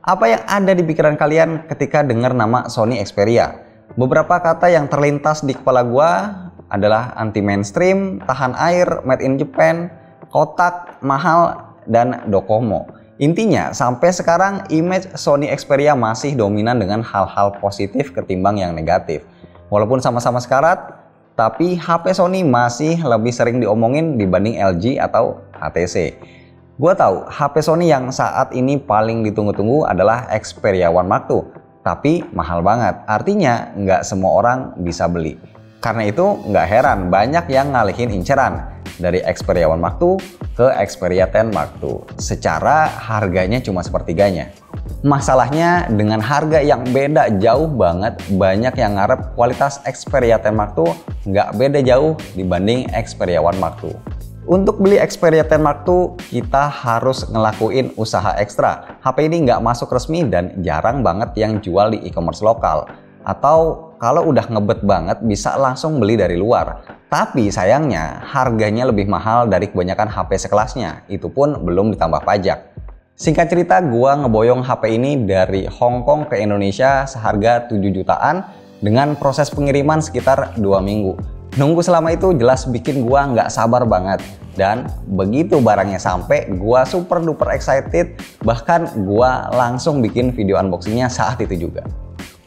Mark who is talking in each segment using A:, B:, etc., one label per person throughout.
A: Apa yang ada di pikiran kalian ketika dengar nama Sony Xperia? Beberapa kata yang terlintas di kepala gua adalah anti mainstream, tahan air, made in Japan, kotak, mahal, dan Docomo. Intinya, sampai sekarang image Sony Xperia masih dominan dengan hal-hal positif ketimbang yang negatif. Walaupun sama-sama sekarat, tapi HP Sony masih lebih sering diomongin dibanding LG atau HTC. Gua tahu HP Sony yang saat ini paling ditunggu-tunggu adalah Xperia One Mark II, tapi mahal banget. Artinya nggak semua orang bisa beli. Karena itu nggak heran banyak yang ngalihin inceran dari Xperia One Mark II ke Xperia 10 Mark II. Secara harganya cuma sepertiganya. Masalahnya dengan harga yang beda jauh banget, banyak yang ngarep kualitas Xperia 10 Mark II nggak beda jauh dibanding Xperia One Mark II. Untuk beli Xperia 10 Mark II, kita harus ngelakuin usaha ekstra. HP ini nggak masuk resmi dan jarang banget yang jual di e-commerce lokal. Atau kalau udah ngebet banget bisa langsung beli dari luar. Tapi sayangnya harganya lebih mahal dari kebanyakan HP sekelasnya. Itu pun belum ditambah pajak. Singkat cerita, gua ngeboyong HP ini dari Hong Kong ke Indonesia seharga 7 jutaan dengan proses pengiriman sekitar 2 minggu. Nunggu selama itu jelas bikin gua nggak sabar banget. Dan begitu barangnya sampai, gua super duper excited. Bahkan gua langsung bikin video unboxingnya saat itu juga.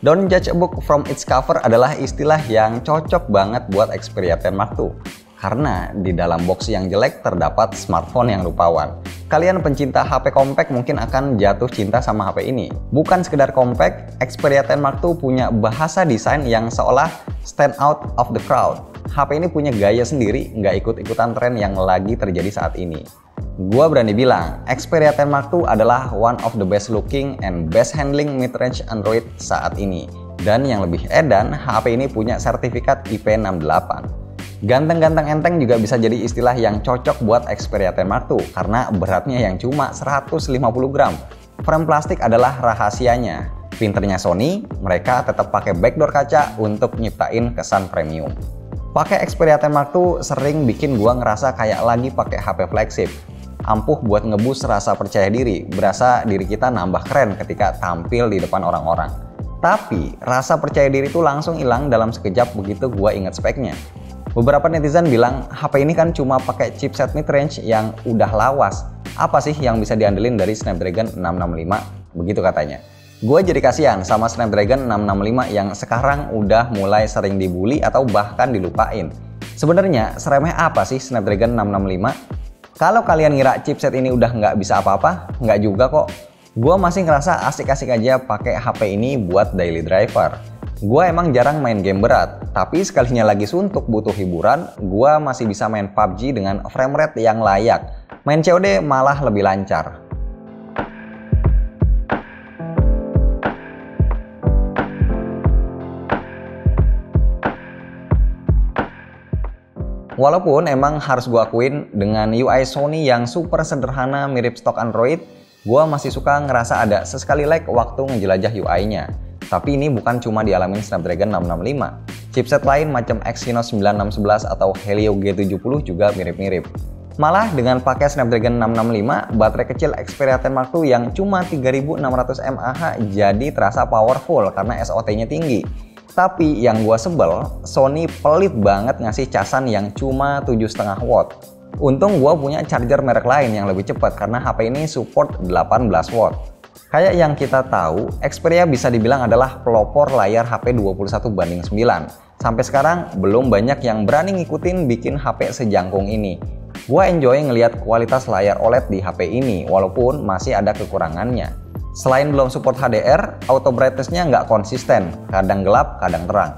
A: Don't judge a book from its cover adalah istilah yang cocok banget buat Xperia 10 Mark II. Karena di dalam box yang jelek terdapat smartphone yang rupawan. Kalian pencinta HP compact mungkin akan jatuh cinta sama HP ini. Bukan sekedar compact, Xperia 10 Mark II punya bahasa desain yang seolah stand out of the crowd. HP ini punya gaya sendiri, nggak ikut-ikutan tren yang lagi terjadi saat ini. Gua berani bilang, Xperia 10 Mark II adalah one of the best looking and best handling mid-range Android saat ini. Dan yang lebih edan, HP ini punya sertifikat IP68. Ganteng-ganteng enteng juga bisa jadi istilah yang cocok buat Xperia 10 Mark II karena beratnya yang cuma 150 gram. Frame plastik adalah rahasianya. Pinternya Sony, mereka tetap pakai backdoor kaca untuk nyiptain kesan premium. Pakai Xperia 10 Mark II sering bikin gua ngerasa kayak lagi pakai HP flagship. Ampuh buat ngebus rasa percaya diri, berasa diri kita nambah keren ketika tampil di depan orang-orang. Tapi rasa percaya diri itu langsung hilang dalam sekejap begitu gua inget speknya. Beberapa netizen bilang HP ini kan cuma pakai chipset mid-range yang udah lawas. Apa sih yang bisa diandelin dari Snapdragon 665? Begitu katanya. Gue jadi kasihan sama Snapdragon 665 yang sekarang udah mulai sering dibully atau bahkan dilupain. Sebenarnya seremeh apa sih Snapdragon 665? Kalau kalian ngira chipset ini udah nggak bisa apa-apa, nggak juga kok. Gue masih ngerasa asik-asik aja pakai HP ini buat daily driver. Gue emang jarang main game berat, tapi sekalinya lagi suntuk butuh hiburan, gue masih bisa main PUBG dengan frame rate yang layak. Main COD malah lebih lancar. Walaupun emang harus gue akuin dengan UI Sony yang super sederhana mirip stok Android, gue masih suka ngerasa ada sesekali lag waktu ngejelajah UI-nya. Tapi ini bukan cuma dialamin Snapdragon 665. Chipset lain macam Exynos 9611 atau Helio G70 juga mirip-mirip. Malah dengan pakai Snapdragon 665, baterai kecil Xperia 10 Mark II yang cuma 3600 mAh jadi terasa powerful karena SOT-nya tinggi. Tapi yang gua sebel, Sony pelit banget ngasih casan yang cuma 7,5 watt. Untung gua punya charger merek lain yang lebih cepat karena HP ini support 18 watt. Kayak yang kita tahu, Xperia bisa dibilang adalah pelopor layar HP 21:9. Sampai sekarang belum banyak yang berani ngikutin bikin HP sejangkung ini. Gua enjoy ngelihat kualitas layar OLED di HP ini walaupun masih ada kekurangannya. Selain belum support HDR, auto brightness-nya nggak konsisten, kadang gelap, kadang terang.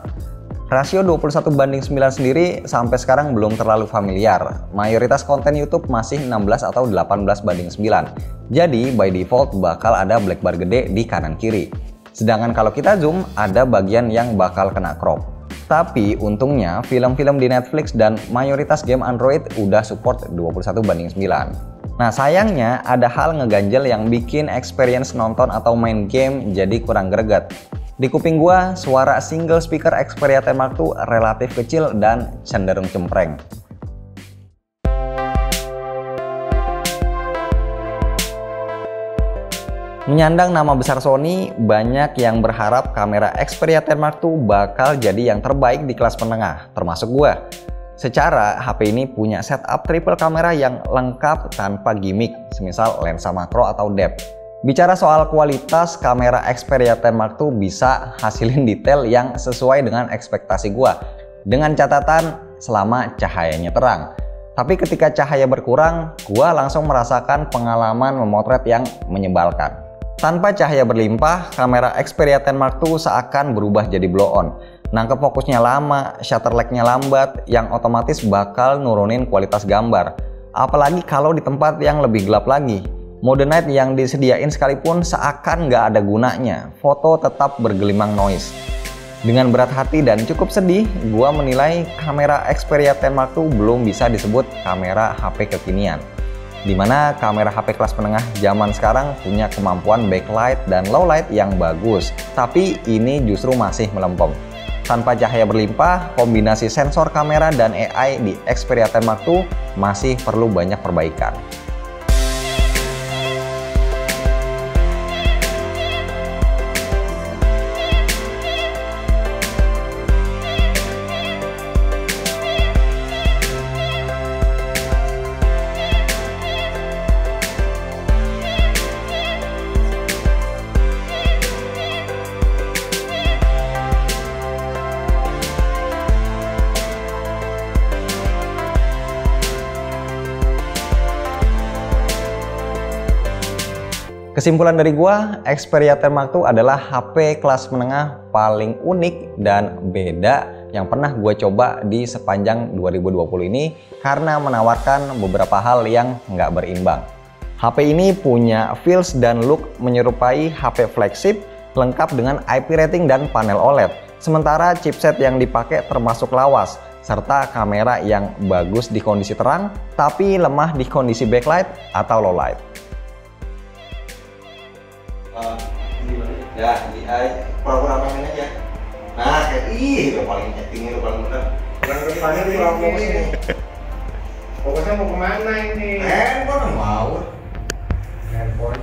A: Rasio 21:9 sendiri sampai sekarang belum terlalu familiar. Mayoritas konten YouTube masih 16 atau 18:9. Jadi by default bakal ada black bar gede di kanan kiri. Sedangkan kalau kita zoom, ada bagian yang bakal kena crop. Tapi untungnya film-film di Netflix dan mayoritas game Android udah support 21:9. Nah sayangnya ada hal ngeganjel yang bikin experience nonton atau main game jadi kurang greget. Di kuping gua, suara single speaker Xperia 10 Mark II relatif kecil dan cenderung cempreng. Menyandang nama besar Sony, banyak yang berharap kamera Xperia 10 Mark II bakal jadi yang terbaik di kelas menengah, termasuk gua. Secara HP ini punya setup triple kamera yang lengkap tanpa gimmick, semisal lensa makro atau depth. Bicara soal kualitas, kamera Xperia 10 Mark II bisa hasilin detail yang sesuai dengan ekspektasi gua, dengan catatan selama cahayanya terang. Tapi ketika cahaya berkurang, gua langsung merasakan pengalaman memotret yang menyebalkan. Tanpa cahaya berlimpah, kamera Xperia 10 Mark II seakan berubah jadi blow on. Nangkep fokusnya lama, shutter lag-nya lambat, yang otomatis bakal nurunin kualitas gambar. Apalagi kalau di tempat yang lebih gelap lagi. Mode night yang disediain sekalipun seakan nggak ada gunanya, foto tetap bergelimang noise. Dengan berat hati dan cukup sedih, gua menilai kamera Xperia 10 Mark II belum bisa disebut kamera HP kekinian. Dimana kamera HP kelas menengah zaman sekarang punya kemampuan backlight dan lowlight yang bagus, tapi ini justru masih melempem. Tanpa cahaya berlimpah, kombinasi sensor kamera dan AI di Xperia 10 Mark II masih perlu banyak perbaikan. Kesimpulan dari gua, Xperia 10 Mark II adalah HP kelas menengah paling unik dan beda yang pernah gua coba di sepanjang 2020 ini karena menawarkan beberapa hal yang nggak berimbang. HP ini punya feels dan look menyerupai HP flagship lengkap dengan IP rating dan panel OLED. Sementara chipset yang dipakai termasuk lawas, serta kamera yang bagus di kondisi terang tapi lemah di kondisi backlight atau lowlight. Ya, pura-pura main aja. Nah, kayak udah paling acting, udah paling bener.
B: Yang depannya di fokus nih. Fokusnya mau kemana ini?
A: Handphone mau.
B: Handphone